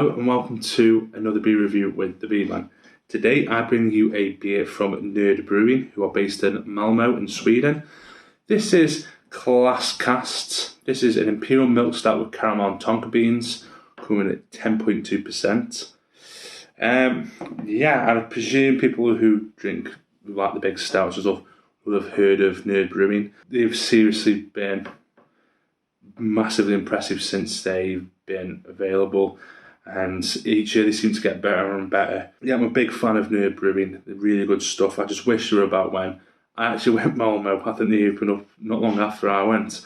Hello and welcome to another beer review with the Beer Man. Today I bring you a beer from Nerdbrewing, who are based in Malmo in Sweden. This is Classcast. This is an imperial milk stout with caramel and tonka beans, coming at 10.2%. I presume people who drink like the big stouts and stuff will have heard of Nerdbrewing. They've seriously been massively impressive since they've been available, and each year they seem to get better and better. Yeah, I'm a big fan of Nerdbrewing. They're really good stuff. I just wish they were about when I actually went Malmo. I think they opened up not long after I went,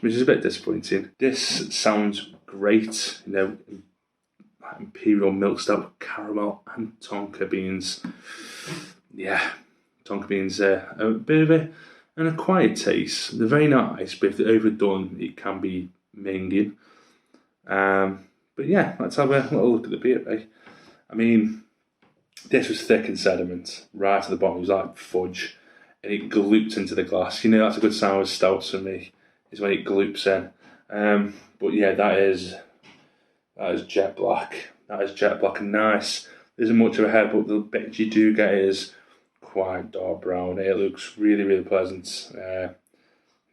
which is a bit disappointing. This sounds great, imperial milk stout with caramel and tonka beans. Yeah, tonka beans are a bit of an acquired taste. They're very nice, but if they're overdone, it can be minging. But yeah, let's have a little look at the beer, eh? I mean, this was thick in sediment, right at the bottom. It was like fudge, and it glooped into the glass. That's a good sign with stouts for me, is when it gloops in. But yeah, that is jet black. That is jet black and nice. There isn't much of a head, but the bit you do get is quite dark brown. It looks really, really pleasant.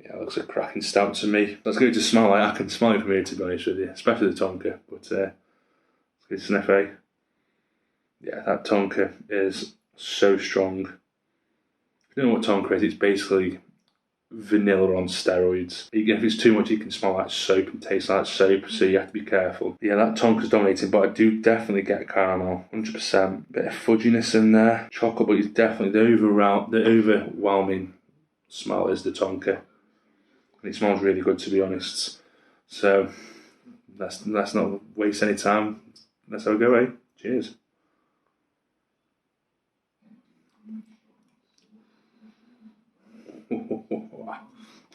It looks a cracking stout to me. Let's go to smell. I can smell it from here, to be honest with you, especially the tonka. But let's go to sniff, eh? Yeah, that tonka is so strong. If you don't know what tonka is, it's basically vanilla on steroids. If it's too much, you can smell like soap and taste like soap, so you have to be careful. Yeah, that tonka's dominating, but I do definitely get caramel, 100%. Bit of fudginess in there, chocolate, but it's definitely the overwhelming smell is the tonka. And it smells really good, to be honest. So let's not waste any time. Let's have a go, eh? Cheers.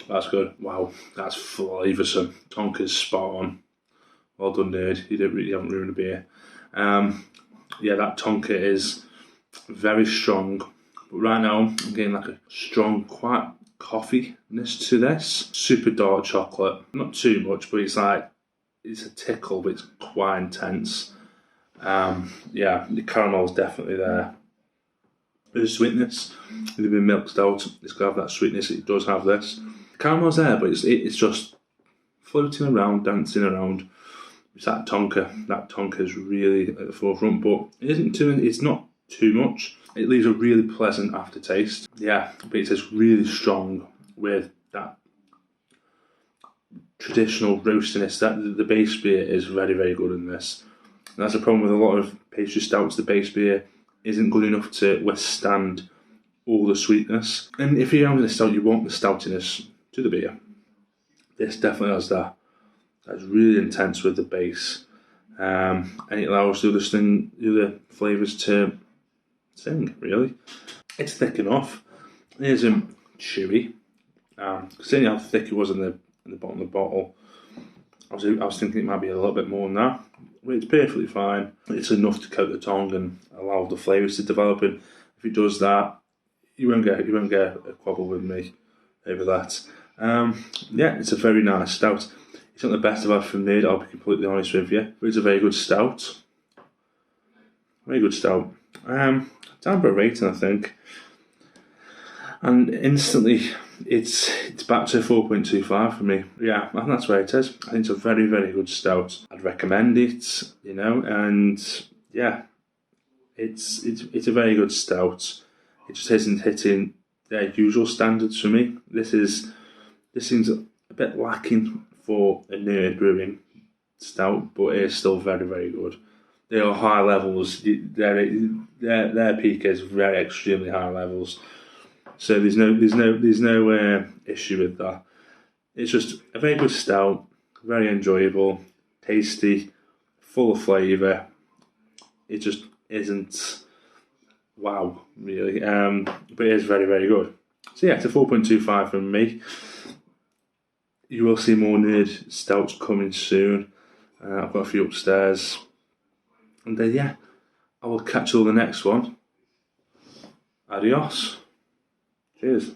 That's good. Wow, that's flavoursome. Tonka's spot on. Well done, nerd. You haven't ruined a beer. That tonka is very strong. But right now, I'm getting like a strong, quite coffee-ness to this. Super dark chocolate. Not too much, but it's a tickle, but it's quite intense. The caramel is definitely there. There's sweetness. If you've been milk stout, it's got to have that sweetness. It does have this. The caramel's there, but it's just floating around, dancing around. It's that tonka. That tonka is really at the forefront, but it's not too much. It leaves a really pleasant aftertaste. Yeah, but it's just really strong with that traditional roastiness. That the base beer is very, very good in this. And that's the problem with a lot of pastry stouts. The base beer isn't good enough to withstand all the sweetness. And if you're having a stout, you want the stoutiness to the beer. This definitely has that. That's really intense with the base. And it allows the other flavours to sing, really. It's thick enough. It isn't chewy. Considering how thick it was in the bottom of the bottle, I was thinking it might be a little bit more than that. But it's perfectly fine. It's enough to coat the tongue and allow the flavours to develop. And if it does that, you won't get a quabble with me over that. It's a very nice stout. It's not the best I've had from Nerd, I'll be completely honest with you, but it's a very good stout. Very good stout. Down by rating, I think. And instantly, it's back to 4.25 for me. Yeah, I think that's where it is. I think it's a very, very good stout. I'd recommend it, and yeah, it's a very good stout. It just isn't hitting their usual standards for me. This seems a bit lacking for a Nerdbrewing stout, but it is still very, very good. They are high levels. Their peak is very extremely high levels. So there's no issue with that. It's just a very good stout, very enjoyable, tasty, full of flavour. It just isn't wow, really. But it is very, very good. So yeah, it's a 4.25 from me. You will see more Nerd stouts coming soon. I've got a few upstairs. And then I will catch you on the next one. Adios. Cheers.